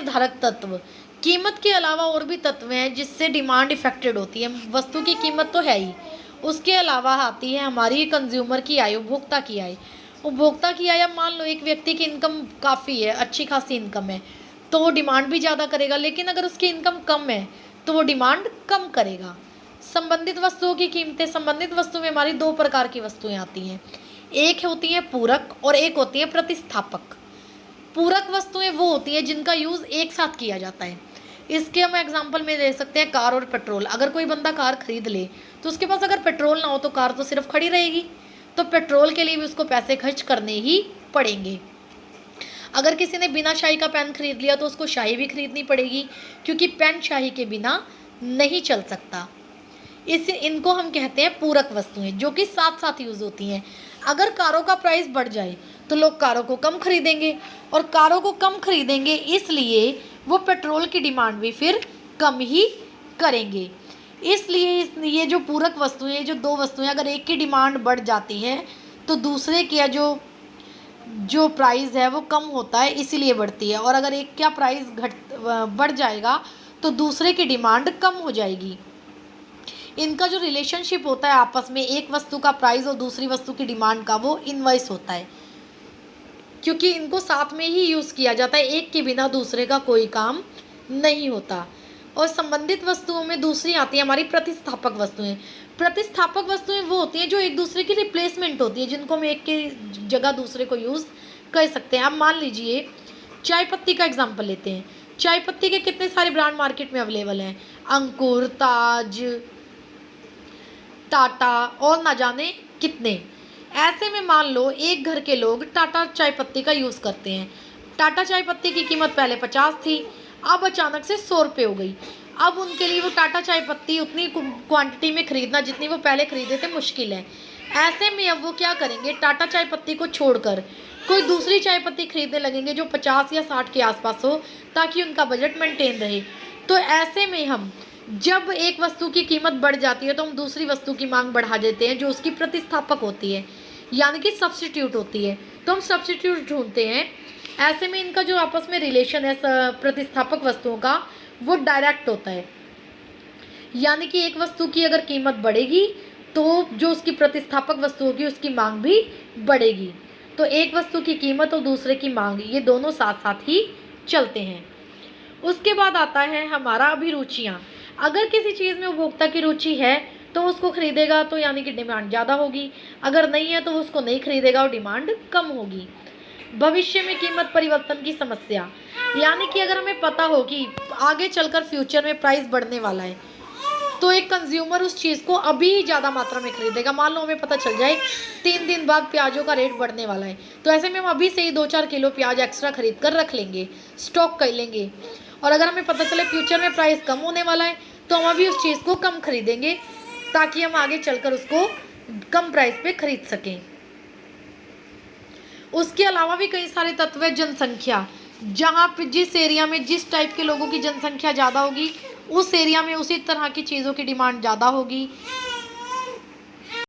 निर्धारक तत्व। कीमत के अलावा और भी तत्व हैं जिससे डिमांड इफेक्टेड होती है। वस्तु की कीमत तो है ही, उसके अलावा आती है हमारी कंज्यूमर की आय, उपभोक्ता की आय। उपभोक्ता की आय, अब मान लो एक व्यक्ति की इनकम काफ़ी है, अच्छी खासी इनकम है, तो वो डिमांड भी ज़्यादा करेगा, लेकिन अगर उसकी इनकम कम है तो वो डिमांड कम करेगा। संबंधित वस्तुओं की कीमतें। संबंधित वस्तु में हमारी दो प्रकार की वस्तुएं आती हैं, एक होती हैं पूरक और एक होती है प्रतिस्थापक। पूरक वस्तुएं वो होती हैं जिनका यूज़ एक साथ किया जाता है। इसके हम एग्जांपल में दे सकते हैं कार और पेट्रोल। अगर कोई बंदा कार खरीद ले तो उसके पास अगर पेट्रोल ना हो तो कार तो सिर्फ खड़ी रहेगी, तो पेट्रोल के लिए भी उसको पैसे खर्च करने ही पड़ेंगे। अगर किसी ने बिना शाही का पेन खरीद लिया तो उसको शाही भी खरीदनी पड़ेगी, क्योंकि पेन शाही के बिना नहीं चल सकता। इनको हम कहते हैं पूरक वस्तुएं, जो कि साथ साथ यूज़ होती हैं। अगर कारों का प्राइस बढ़ जाए तो लोग कारों को कम खरीदेंगे, और कारों को कम खरीदेंगे इसलिए वो पेट्रोल की डिमांड भी फिर कम ही करेंगे। इसलिए ये जो पूरक वस्तुएं, जो दो वस्तुएं, अगर एक की डिमांड बढ़ जाती है तो दूसरे का जो प्राइस है वो कम होता है, इसीलिए बढ़ती है। और अगर एक का प्राइस बढ़ जाएगा तो दूसरे की डिमांड कम हो जाएगी। इनका जो रिलेशनशिप होता है आपस में, एक वस्तु का प्राइस और दूसरी वस्तु की डिमांड का, वो इनवर्स होता है, क्योंकि इनको साथ में ही यूज़ किया जाता है, एक के बिना दूसरे का कोई काम नहीं होता। और संबंधित वस्तुओं में दूसरी आती है हमारी प्रतिस्थापक वस्तुएं। प्रतिस्थापक वस्तुएं वो होती हैं जो एक दूसरे की रिप्लेसमेंट होती है, जिनको हम एक की जगह दूसरे को यूज़ कर सकते हैं। अब मान लीजिए चाय पत्ती का एग्जाम्पल लेते हैं। चाय पत्ती के कितने सारे ब्रांड मार्केट में अवेलेबल हैं, अंकुर, ताज, टाटा और ना जाने कितने। ऐसे में मान लो एक घर के लोग टाटा चाय पत्ती का यूज़ करते हैं। टाटा चाय पत्ती की कीमत पहले 50 थी, अब अचानक से 100 रुपये हो गई। अब उनके लिए वो टाटा चाय पत्ती उतनी क्वांटिटी में खरीदना जितनी वो पहले खरीदे थे मुश्किल है। ऐसे में अब वो क्या करेंगे, टाटा चाय पत्ती को छोड़कर कोई दूसरी चाय पत्ती खरीदने लगेंगे जो 50 या 60 के आसपास हो, ताकि उनका बजट मेंटेन रहे। तो ऐसे में हम जब एक वस्तु की कीमत बढ़ जाती है तो हम दूसरी वस्तु की मांग बढ़ा देते हैं, जो उसकी प्रतिस्थापक होती है, यानी कि सब्स्टिट्यूट होती है। तो हम सब्स्टिट्यूट ढूंढते हैं। ऐसे में इनका जो आपस में रिलेशन है प्रतिस्थापक वस्तुओं का, वो डायरेक्ट होता है, यानी कि एक वस्तु की अगर कीमत बढ़ेगी तो जो उसकी प्रतिस्थापक वस्तु होगी उसकी मांग भी बढ़ेगी। तो एक वस्तु की कीमत और दूसरे की मांग, ये दोनों साथ साथ ही चलते हैं। उसके बाद आता है हमारा अभिरुचियाँ। अगर किसी चीज़ में उपभोक्ता की रुचि है तो उसको खरीदेगा, तो यानी कि डिमांड ज़्यादा होगी। अगर नहीं है तो उसको नहीं खरीदेगा और डिमांड कम होगी। भविष्य में कीमत परिवर्तन की समस्या, यानी कि अगर हमें पता हो कि आगे चलकर फ्यूचर में प्राइस बढ़ने वाला है, तो एक कंज्यूमर उस चीज़ को अभी ज़्यादा मात्रा में खरीदेगा। मान लो हमें पता चल जाए 3 दिन बाद प्याजों का रेट बढ़ने वाला है, तो ऐसे में हम अभी से ही 2-4 किलो प्याज एक्स्ट्रा खरीद कर रख लेंगे, स्टॉक कर लेंगे। और अगर हमें पता चले फ्यूचर में प्राइस कम होने वाला है तो हम अभी उस चीज़ को कम खरीदेंगे, ताकि हम आगे चलकर उसको कम प्राइस पे खरीद सकें। उसके अलावा भी कई सारे तत्व है। जनसंख्या, जहाँ पे जिस एरिया में जिस टाइप के लोगों की जनसंख्या ज़्यादा होगी, उस एरिया में उसी तरह की चीज़ों की डिमांड ज़्यादा होगी।